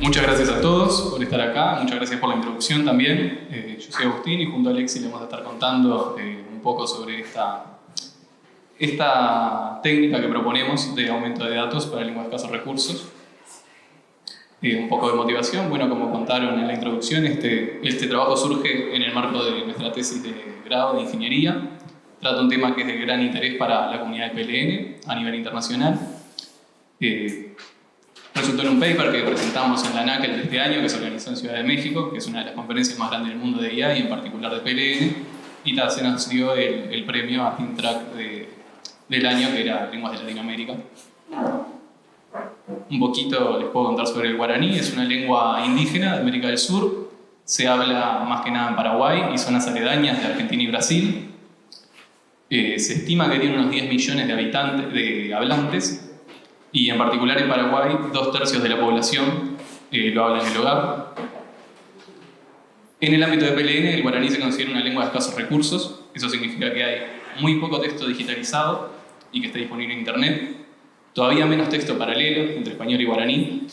Muchas gracias a todos por estar acá, muchas gracias por la introducción también. Yo soy Agustín y junto a Alexi le vamos a estar contando un poco sobre esta técnica que proponemos de aumento de datos para lenguas de escasos recursos. Un poco de motivación, bueno, como contaron en la introducción, este trabajo surge en el marco de nuestra tesis de grado de ingeniería. Trata un tema que es de gran interés para la comunidad de PLN a nivel internacional. Resultó en un paper que presentamos en la NACL de este año, que se organizó en Ciudad de México, que es una de las conferencias más grandes del mundo de IA y en particular de PLN, y se nos dio el premio a Think Track del año, que era Lenguas de Latinoamérica. Un poquito les puedo contar sobre el guaraní. Es una lengua indígena de América del Sur, se habla más que nada en Paraguay y zonas aledañas de Argentina y Brasil. Se estima que tiene unos 10 millones de hablantes, y en particular en Paraguay 2/3 de la población lo habla en el hogar. En el ámbito de PLN, el guaraní se considera una lengua de escasos recursos. Eso significa que hay muy poco texto digitalizado y que está disponible en internet, todavía menos texto paralelo entre español y guaraní,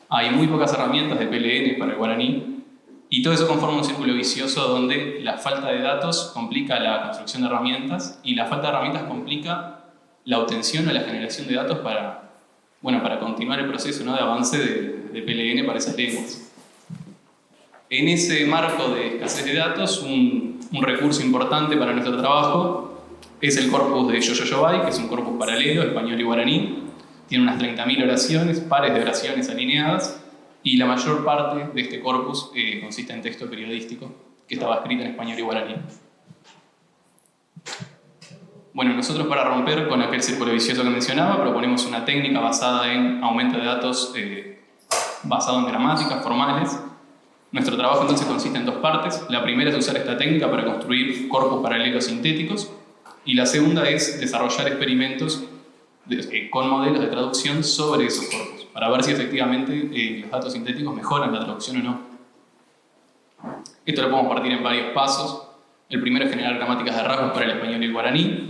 hay muy pocas herramientas de PLN para el guaraní, y todo eso conforma un círculo vicioso donde la falta de datos complica la construcción de herramientas y la falta de herramientas complica la obtención o la generación de datos para continuar el proceso, ¿no?, de avance de PLN para esas lenguas. En ese marco de escasez de datos, un recurso importante para nuestro trabajo es el corpus de Yoyoyobay, que es un corpus paralelo, español y guaraní. Tiene unas 30.000 oraciones, pares de oraciones alineadas, y la mayor parte de este corpus consiste en texto periodístico, que estaba escrito en español y guaraní. Bueno, nosotros, para romper con aquel círculo vicioso que mencionaba, proponemos una técnica basada en aumento de datos basado en gramáticas formales. Nuestro trabajo entonces consiste en dos partes. La primera es usar esta técnica para construir corpus paralelos sintéticos, y la segunda es desarrollar experimentos con modelos de traducción sobre esos corpus, para ver si efectivamente los datos sintéticos mejoran la traducción o no. Esto lo podemos partir en varios pasos. El primero es generar gramáticas de rasgos para el español y el guaraní.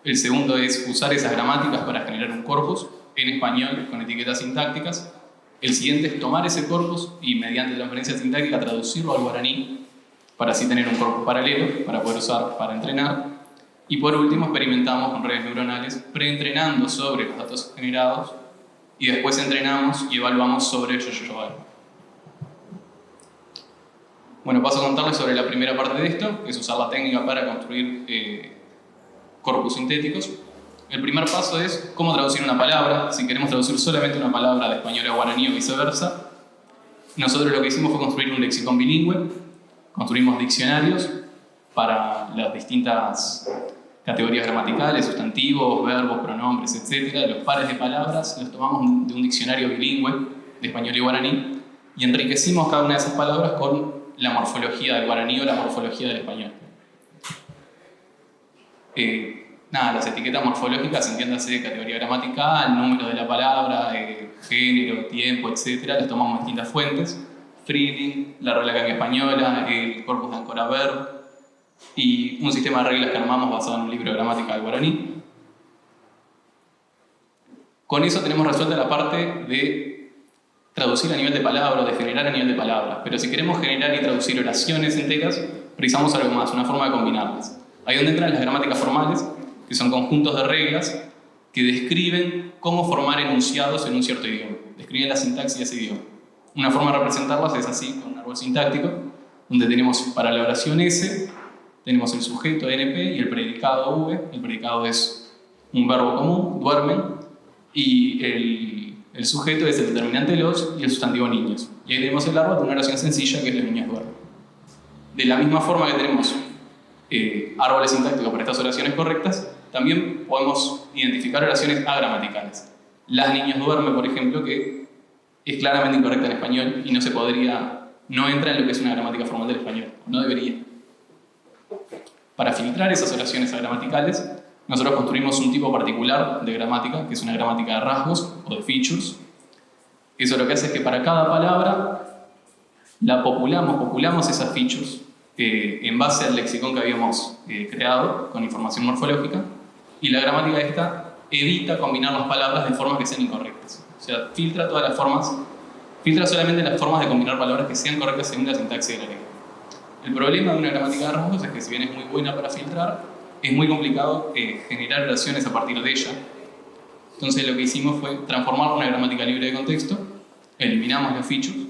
El segundo es usar esas gramáticas para generar un corpus en español con etiquetas sintácticas. El siguiente es tomar ese corpus y, mediante transferencia sintáctica, traducirlo al guaraní para así tener un corpus paralelo para poder usar para entrenar. Y por último, experimentamos con redes neuronales preentrenando sobre los datos generados, y después entrenamos y evaluamos sobre el Yoyoyobay. Bueno, paso a contarles sobre la primera parte de esto, que es usar la técnica para construir corpus sintéticos. El primer paso es cómo traducir una palabra. Si queremos traducir solamente una palabra de español a guaraní o viceversa, nosotros lo que hicimos fue construir un lexicón bilingüe. Construimos diccionarios para las distintas categorías gramaticales, sustantivos, verbos, pronombres, etc. Los pares de palabras los tomamos de un diccionario bilingüe de español y guaraní, y enriquecimos cada una de esas palabras con la morfología del guaraní o la morfología del español. Las etiquetas morfológicas, entiéndase categoría gramatical, número de la palabra, género, tiempo, etc. Las tomamos de distintas fuentes: Freeding, la Real Academia Española, el corpus de Ancora Verb, y un sistema de reglas que armamos basado en un libro de gramática del guaraní. Con eso tenemos resuelta la parte de traducir a nivel de palabra, de generar a nivel de palabra. Pero si queremos generar y traducir oraciones enteras, precisamos algo más, una forma de combinarlas. Ahí donde entran las gramáticas formales, que son conjuntos de reglas que describen cómo formar enunciados en un cierto idioma. Describen la sintaxis de ese idioma. Una forma de representarlas es así, con un árbol sintáctico, donde tenemos para la oración S, tenemos el sujeto NP y el predicado V. El predicado es un verbo común, duermen, y el sujeto es el determinante los y el sustantivo niños. Y ahí tenemos el árbol de una oración sencilla, que es los niños duermen. De la misma forma que tenemos árboles sintácticos para estas oraciones correctas, también podemos identificar oraciones agramaticales. Las niños duermen, por ejemplo, que es claramente incorrecta en español y no entra en lo que es una gramática formal del español, no debería. Para filtrar esas oraciones agramaticales, nosotros construimos un tipo particular de gramática, que es una gramática de rasgos o de features. Eso lo que hace es que para cada palabra la populamos esas features en base al lexicón que habíamos creado con información morfológica, y la gramática esta evita combinar las palabras de formas que sean incorrectas. O sea, filtra todas las formas Filtra solamente las formas de combinar palabras que sean correctas según la sintaxis de la lengua. El problema de una gramática de rasgos es que si bien es muy buena para filtrar, es muy complicado generar oraciones a partir de ella. Entonces lo que hicimos fue transformarla en una gramática libre de contexto, eliminamos los features,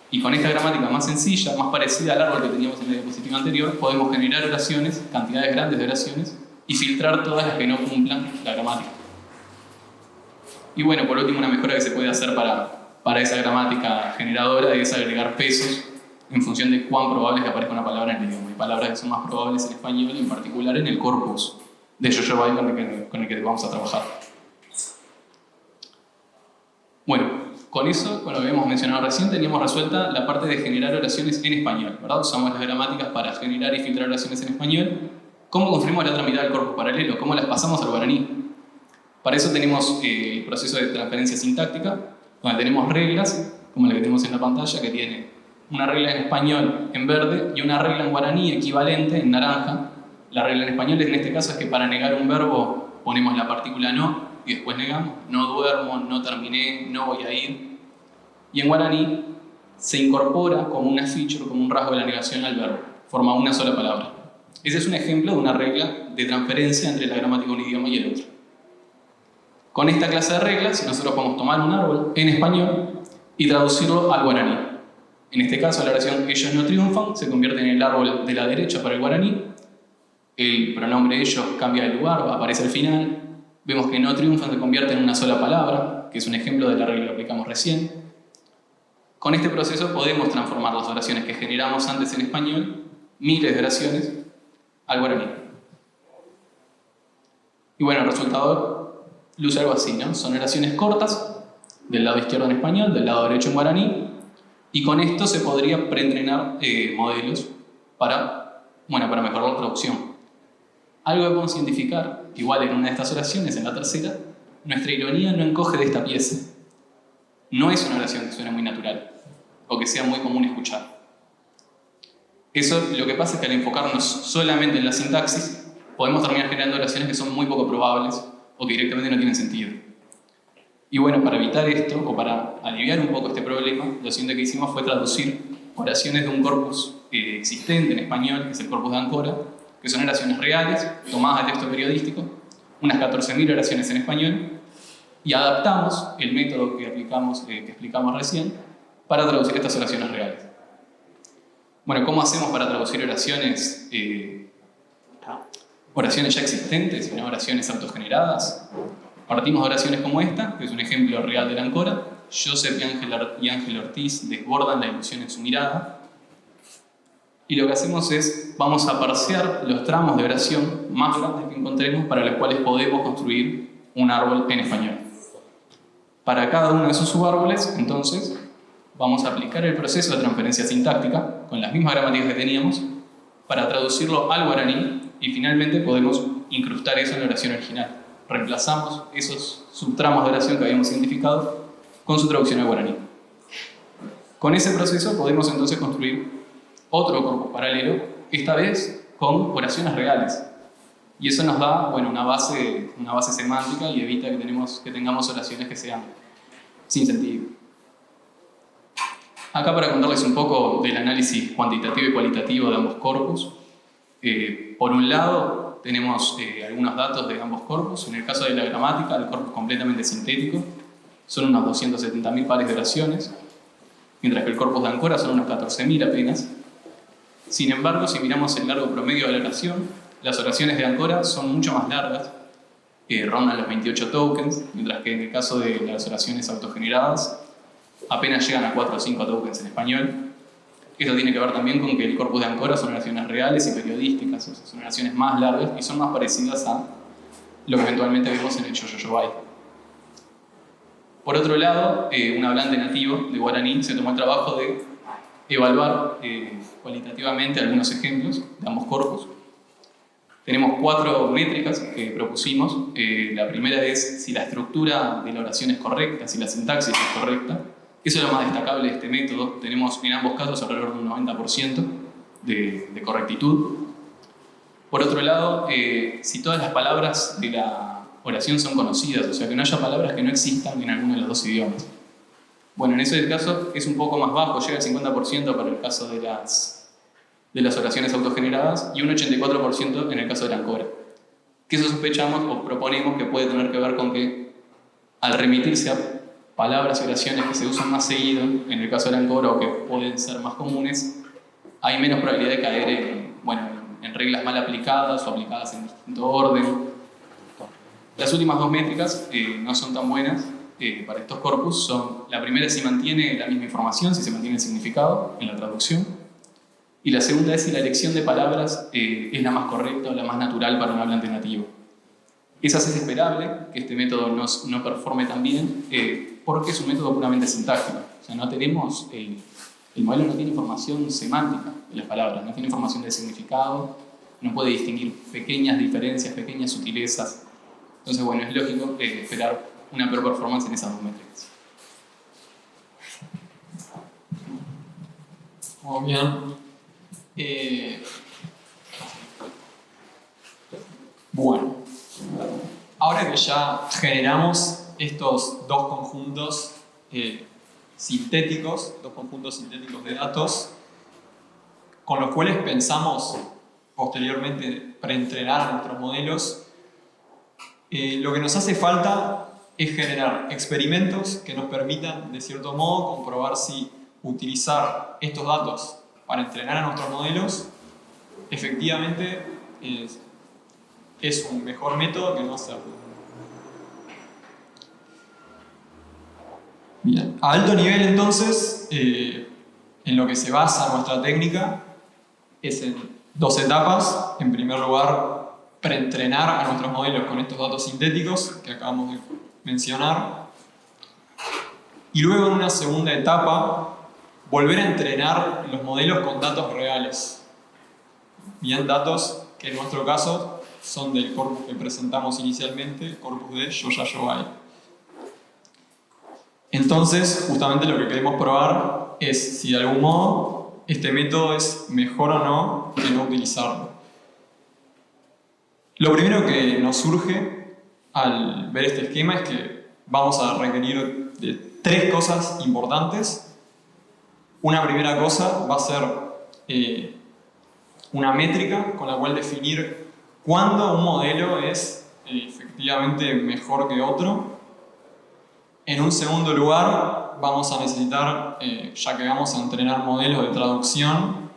y con esta gramática más sencilla, más parecida al árbol que teníamos en la diapositiva anterior, podemos generar oraciones, cantidades grandes de oraciones, y filtrar todas las que no cumplan la gramática. Y bueno, por último, una mejora que se puede hacer para esa gramática generadora es agregar pesos en función de cuán probable es que aparezca una palabra en el idioma. Hay palabras que son más probables en español, en particular en el corpus de Yoyobai con el que vamos a trabajar. Bueno, con eso, con lo que habíamos mencionado recién, teníamos resuelta la parte de generar oraciones en español, ¿verdad? Usamos las gramáticas para generar y filtrar oraciones en español. ¿Cómo construimos la otra mitad del corpus paralelo? ¿Cómo las pasamos al guaraní? Para eso tenemos el proceso de transferencia sintáctica, donde tenemos reglas, como la que tenemos en la pantalla, que tiene una regla en español en verde y una regla en guaraní equivalente en naranja. La regla en español en este caso es que para negar un verbo ponemos la partícula no y después negamos. No duermo, no terminé, no voy a ir. Y en guaraní se incorpora como una feature, como un rasgo de la negación al verbo. Forma una sola palabra. Ese es un ejemplo de una regla de transferencia entre la gramática de un idioma y el otro. Con esta clase de reglas, nosotros podemos tomar un árbol en español y traducirlo al guaraní. En este caso, la oración ellos no triunfan se convierte en el árbol de la derecha para el guaraní. El pronombre ellos cambia de lugar, aparece al final. Vemos que no triunfan se convierte en una sola palabra, que es un ejemplo de la regla que aplicamos recién. Con este proceso podemos transformar las oraciones que generamos antes en español, miles de oraciones, al guaraní. Y bueno, el resultado luce algo así, ¿no? Son oraciones cortas, del lado izquierdo en español, del lado derecho en guaraní, y con esto se podría preentrenar modelos para mejorar la traducción. Algo que podemos identificar, igual en una de estas oraciones, en la tercera, nuestra ironía no encoge de esta pieza. No es una oración que suene muy natural, o que sea muy común escuchar. Eso lo que pasa es que al enfocarnos solamente en la sintaxis, podemos terminar generando oraciones que son muy poco probables, o que directamente no tienen sentido. Y bueno, para evitar esto, o para aliviar un poco este problema, lo siguiente que hicimos fue traducir oraciones de un corpus existente en español, que es el corpus de Ancora, que son oraciones reales, tomadas de texto periodístico, unas 14.000 oraciones en español, y adaptamos el método que explicamos recién para traducir estas oraciones reales. Bueno, ¿cómo hacemos para traducir oraciones ya existentes y no oraciones autogeneradas? Partimos de oraciones como esta, que es un ejemplo real de la Ancora. Joseph y Ángel Ortiz desbordan la ilusión en su mirada. Y lo que hacemos es, vamos a parsear los tramos de oración más grandes que encontremos para los cuales podemos construir un árbol en español. Para cada uno de esos subárboles, entonces, vamos a aplicar el proceso de transferencia sintáctica con las mismas gramáticas que teníamos para traducirlo al guaraní y finalmente podemos incrustar eso en la oración original. Reemplazamos esos subtramos de oración que habíamos identificado con su traducción al guaraní. Con ese proceso podemos entonces construir otro corpus paralelo, esta vez con oraciones reales. Y eso nos da una base semántica y evita que tengamos oraciones que sean sin sentido. Acá para contarles un poco del análisis cuantitativo y cualitativo de ambos corpus. Por un lado, tenemos algunos datos de ambos corpus. En el caso de la gramática, el corpus completamente sintético son unos 270.000 pares de oraciones, mientras que el corpus de Ancora son unos 14.000 apenas. Sin embargo, si miramos el largo promedio de la oración, las oraciones de Ancora son mucho más largas, rondan los 28 tokens, mientras que en el caso de las oraciones autogeneradas apenas llegan a 4 o 5 tokens en español. Esto tiene que ver también con que el corpus de Ancora son oraciones reales y periodísticas, o sea, son oraciones más largas y son más parecidas a lo que eventualmente vemos en el Yoyobai. Por otro lado, un hablante nativo de guaraní se tomó el trabajo de evaluar cualitativamente algunos ejemplos de ambos corpus. Tenemos 4 métricas que propusimos. La primera es si la estructura de la oración es correcta, si la sintaxis es correcta. Eso es lo más destacable de este método. Tenemos en ambos casos alrededor de un 90% de correctitud. Por otro lado, si todas las palabras de la oración son conocidas, o sea que no haya palabras que no existan en alguno de los dos idiomas. Bueno, en ese caso es un poco más bajo, llega al 50% para el caso de las oraciones autogeneradas y un 84% en el caso de la ancora. Que eso sospechamos o proponemos que puede tener que ver con que al remitirse a palabras y oraciones que se usan más seguido, en el caso de la ancora o que pueden ser más comunes, hay menos probabilidad de caer en reglas mal aplicadas o aplicadas en distinto orden. Las últimas dos métricas no son tan buenas para estos corpus. La primera es si mantiene la misma información, si se mantiene el significado en la traducción. Y la segunda es si la elección de palabras es la más correcta o la más natural para un hablante nativo. Esas es esperable que este método no performe tan bien porque es un método puramente sintáctico. O sea, no tenemos... el modelo no tiene información semántica de las palabras, no tiene información de significado, no puede distinguir pequeñas diferencias, pequeñas sutilezas. Entonces, bueno, es lógico esperar una peor performance en esas dos métricas. Muy bien. Bueno, ahora que ya generamos estos dos conjuntos sintéticos, dos conjuntos sintéticos de datos, con los cuales pensamos posteriormente preentrenar a nuestros modelos, lo que nos hace falta es generar experimentos que nos permitan, de cierto modo, comprobar si utilizar estos datos para entrenar a nuestros modelos efectivamente es un mejor método que no hacerlo. Bien, a alto nivel entonces, en lo que se basa nuestra técnica es en dos etapas. En primer lugar, preentrenar a nuestros modelos con estos datos sintéticos que acabamos de mencionar. Y luego en una segunda etapa, volver a entrenar los modelos con datos reales. Bien, datos que en nuestro caso son del corpus que presentamos inicialmente, el corpus de Yoya-Yogai. Entonces, justamente lo que queremos probar es si de algún modo este método es mejor o no que no utilizarlo. Lo primero que nos surge al ver este esquema es que vamos a requerir de tres cosas importantes. Una primera cosa va a ser una métrica con la cual definir cuándo un modelo es efectivamente mejor que otro. En un segundo lugar, vamos a necesitar, ya que vamos a entrenar modelos de traducción,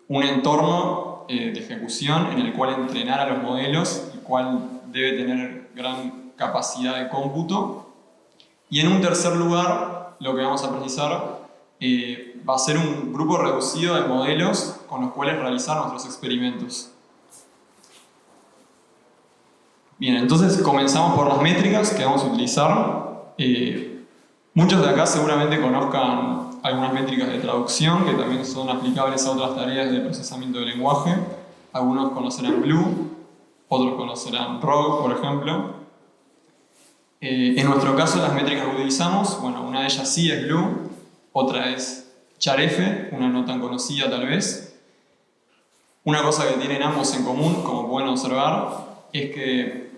un entorno de ejecución en el cual entrenar a los modelos, el cual debe tener gran capacidad de cómputo. Y en un tercer lugar, lo que vamos a precisar va a ser un grupo reducido de modelos con los cuales realizar nuestros experimentos. Bien, entonces comenzamos por las métricas que vamos a utilizar. Muchos de acá seguramente conozcan algunas métricas de traducción que también son aplicables a otras tareas de procesamiento de lenguaje. Algunos conocerán BLEU, otros conocerán ROG, por ejemplo. En nuestro caso, las métricas que utilizamos, bueno, una de ellas sí es BLEU, otra es CHAREF, una no tan conocida tal vez. Una cosa que tienen ambos en común, como pueden observar, es que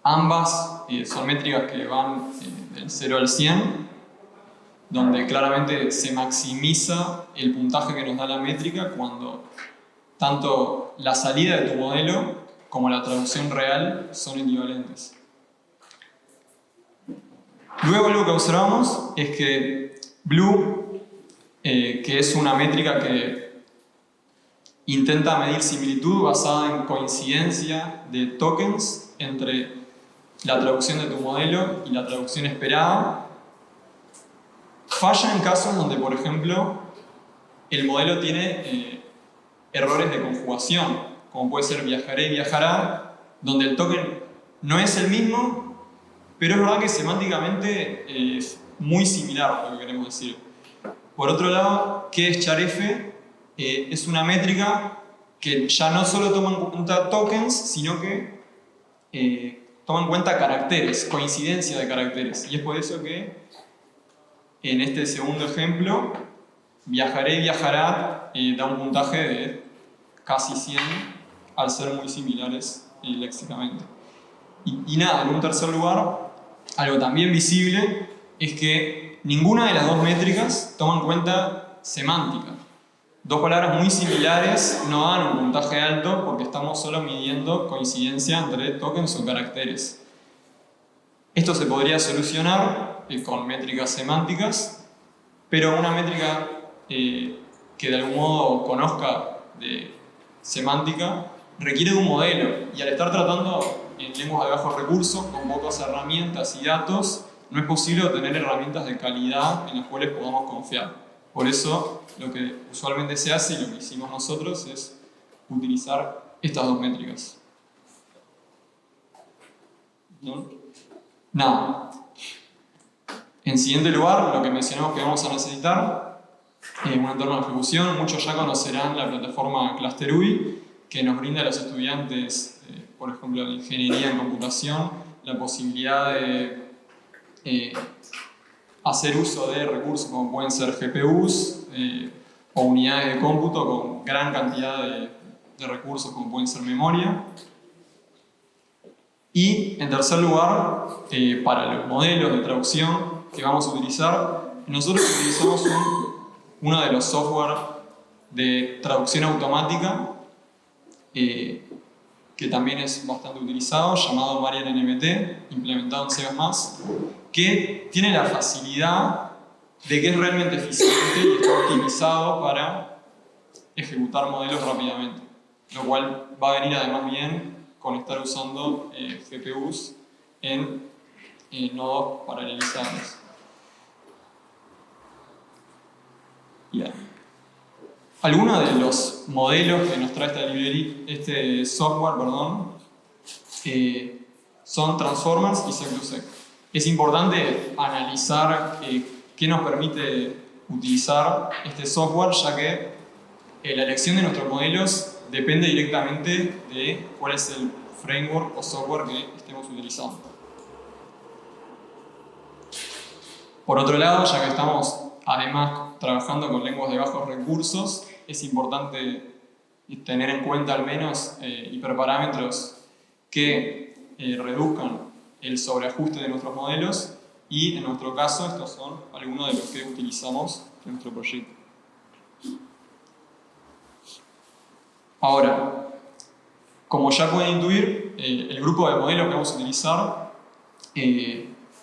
ambas son métricas que van del 0 al 100, donde claramente se maximiza el puntaje que nos da la métrica cuando tanto la salida de tu modelo como la traducción real son equivalentes. Luego algo que observamos es que BLEU, que es una métrica que intenta medir similitud basada en coincidencia de tokens entre la traducción de tu modelo y la traducción esperada, falla en casos donde, por ejemplo, el modelo tiene errores de conjugación, como puede ser viajaré y viajará, donde el token no es el mismo, pero es verdad que semánticamente es muy similar a lo que queremos decir. Por otro lado, ¿qué es CHAREF? Es una métrica que ya no solo toma en cuenta tokens, sino que toma en cuenta caracteres, coincidencia de caracteres. Y es por eso que en este segundo ejemplo, viajaré y viajará da un puntaje de casi 100 al ser muy similares léxicamente. Y nada, en un tercer lugar, algo también visible es que ninguna de las dos métricas toma en cuenta semántica. Dos palabras muy similares no dan un puntaje alto porque estamos solo midiendo coincidencia entre tokens o caracteres. Esto se podría solucionar con métricas semánticas, pero una métrica que de algún modo conozca de semántica requiere de un modelo, y al estar tratando en lenguas de bajos recursos, con pocas herramientas y datos, no es posible obtener herramientas de calidad en las cuales podamos confiar. Por eso, lo que usualmente se hace y lo que hicimos nosotros es utilizar estas dos métricas. ¿No? Nada. En siguiente lugar, lo que mencionamos que vamos a necesitar, un entorno de ejecución. Muchos ya conocerán la plataforma ClusterUI, que nos brinda a los estudiantes, por ejemplo, de ingeniería en computación, la posibilidad de hacer uso de recursos como pueden ser GPUs o unidades de cómputo con gran cantidad de recursos como pueden ser memoria. Y en tercer lugar, para los modelos de traducción que vamos a utilizar, nosotros utilizamos uno de los software de traducción automática que también es bastante utilizado, llamado MarianNMT, implementado en C++, que tiene la facilidad de que es realmente eficiente y está optimizado para ejecutar modelos rápidamente, lo cual va a venir además bien con estar usando GPUs en nodos paralelizados. Bien. Algunos de los modelos que nos trae este software, son transformers y sec2sec. Es importante analizar qué nos permite utilizar este software, ya que la elección de nuestros modelos depende directamente de cuál es el framework o software que estemos utilizando. Por otro lado, ya que estamos además trabajando con lenguas de bajos recursos, es importante tener en cuenta al menos hiperparámetros que reduzcan el sobreajuste de nuestros modelos, y en nuestro caso estos son algunos de los que utilizamos en nuestro proyecto. Ahora, como ya pueden intuir, el grupo de modelos que vamos a utilizar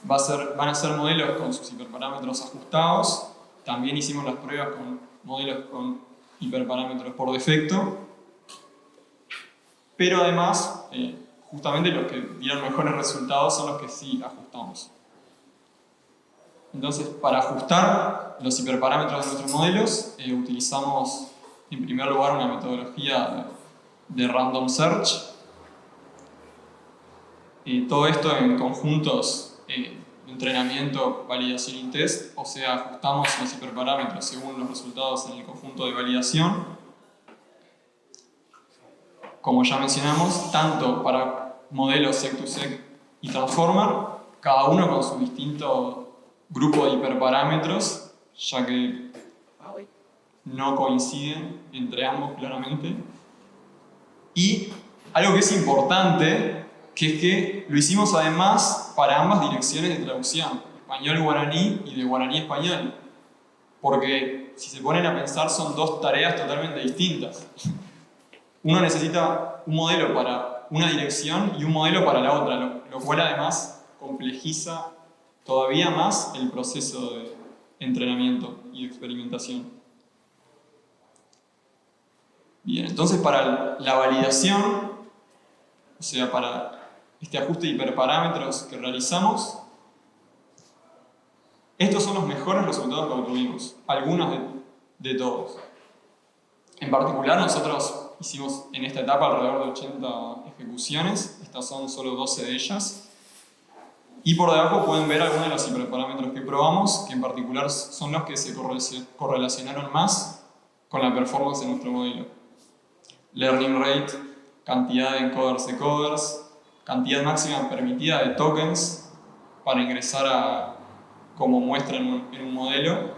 van a ser modelos con sus hiperparámetros ajustados. También hicimos las pruebas con modelos con hiperparámetros por defecto, pero además, justamente los que dieron mejores resultados son los que sí ajustamos. Entonces, para ajustar los hiperparámetros de nuestros modelos, utilizamos en primer lugar una metodología de random search. Todo esto en conjuntos de entrenamiento, validación y test, o sea, ajustamos los hiperparámetros según los resultados en el conjunto de validación. Como ya mencionamos, tanto para modelos sec2sec y transformer, cada uno con su distinto grupo de hiperparámetros, ya que no coinciden entre ambos claramente. Y algo que es importante, que es que lo hicimos además para ambas direcciones de traducción, español-guaraní y de guaraní-español, porque si se ponen a pensar son dos tareas totalmente distintas. Uno necesita un modelo para una dirección y un modelo para la otra, lo cual además complejiza todavía más el proceso de entrenamiento y de experimentación. Bien, entonces para la validación, o sea, para este ajuste de hiperparámetros que realizamos, estos son los mejores resultados que obtuvimos, algunos de todos. En particular, nosotros hicimos en esta etapa alrededor de 80 ejecuciones, estas son solo 12 de ellas. Y por debajo pueden ver algunos de los hiperparámetros que probamos, que en particular son los que se correlacionaron más con la performance de nuestro modelo. Learning rate, cantidad de encoders-decoders, cantidad máxima permitida de tokens para ingresar como muestra en un modelo,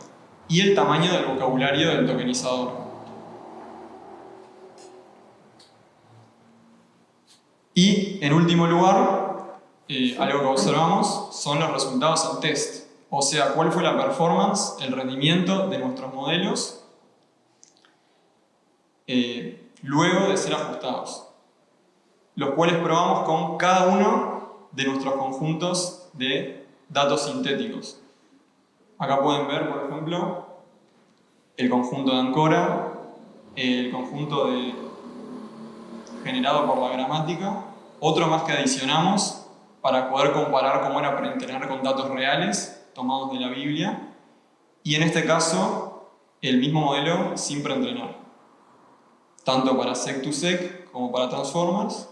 y el tamaño del vocabulario del tokenizador. Y en último lugar, algo que observamos son los resultados en test. o sea, cuál fue la performance, el rendimiento de nuestros modelos luego de ser ajustados, los cuales probamos con cada uno de nuestros conjuntos de datos sintéticos. Acá pueden ver, por ejemplo, el conjunto de Ancora, el conjunto generado por la gramática, otro más que adicionamos para poder comparar cómo era preentrenar con datos reales tomados de la Biblia, y en este caso el mismo modelo sin preentrenar, tanto para sec2sec como para transformers,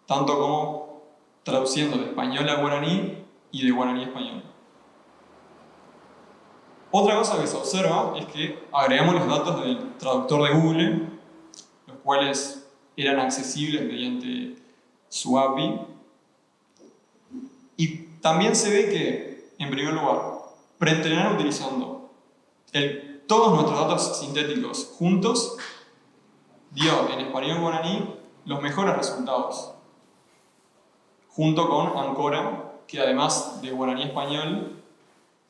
tanto como traduciendo de español a guaraní y de guaraní a español. Otra cosa que se observa es que agregamos los datos del traductor de Google, los cuales eran accesibles mediante su API, y también se ve que, en primer lugar, preentrenar utilizando todos nuestros datos sintéticos juntos dio en español guaraní los mejores resultados, junto con Ancora, que además de guaraní español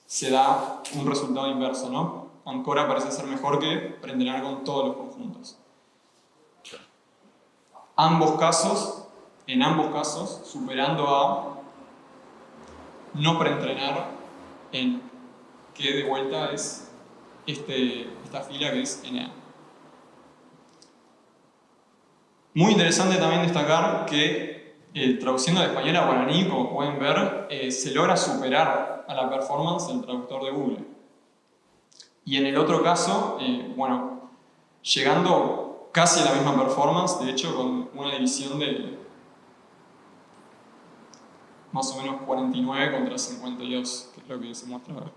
se da un resultado inverso, ¿no? Ancora parece ser mejor que preentrenar con todos los conjuntos. En ambos casos, superando a no preentrenar en que de vuelta es esta fila que es NA. Muy interesante también destacar que traduciendo de español a guaraní, como pueden ver, se logra superar a la performance del traductor de Google. Y en el otro caso, bueno, llegando casi a la misma performance, de hecho con una división de más o menos 49 contra 52, que es lo que se muestra ahora.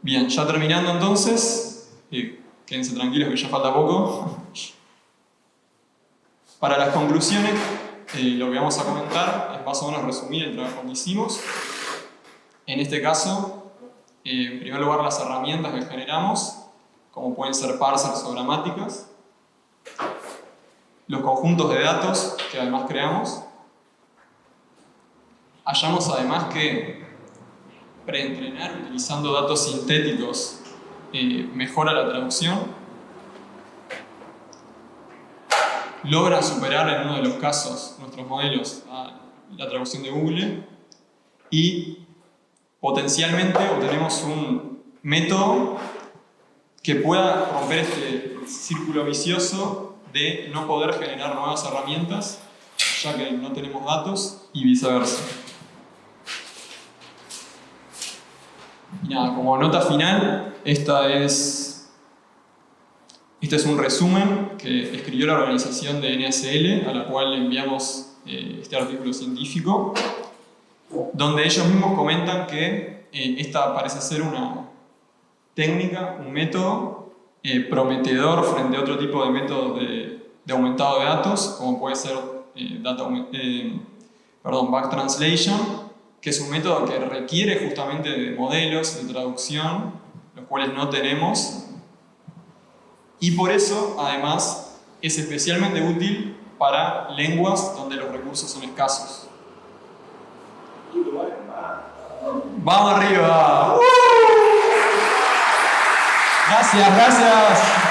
Bien, ya terminando entonces, quédense tranquilos que ya falta poco. Para las conclusiones, lo que vamos a comentar es más o menos resumir el trabajo que hicimos. En este caso, en primer lugar, las herramientas que generamos, como pueden ser parsers o gramáticas, los conjuntos de datos que además creamos. Hallamos además que preentrenar utilizando datos sintéticos mejora la traducción, logra superar en uno de los casos nuestros modelos a la traducción de Google, y potencialmente obtenemos un método que pueda romper este círculo vicioso de no poder generar nuevas herramientas ya que no tenemos datos y viceversa. Y nada, como nota final, este es un resumen que escribió la organización de NACL, a la cual le enviamos este artículo científico, donde ellos mismos comentan que esta parece ser una técnica, un método prometedor frente a otro tipo de métodos de aumentado de datos, como puede ser back translation, que es un método que requiere justamente de modelos de traducción, los cuales no tenemos, y por eso, además, es especialmente útil para lenguas donde los recursos son escasos. ¡Vamos arriba! Gracias, gracias.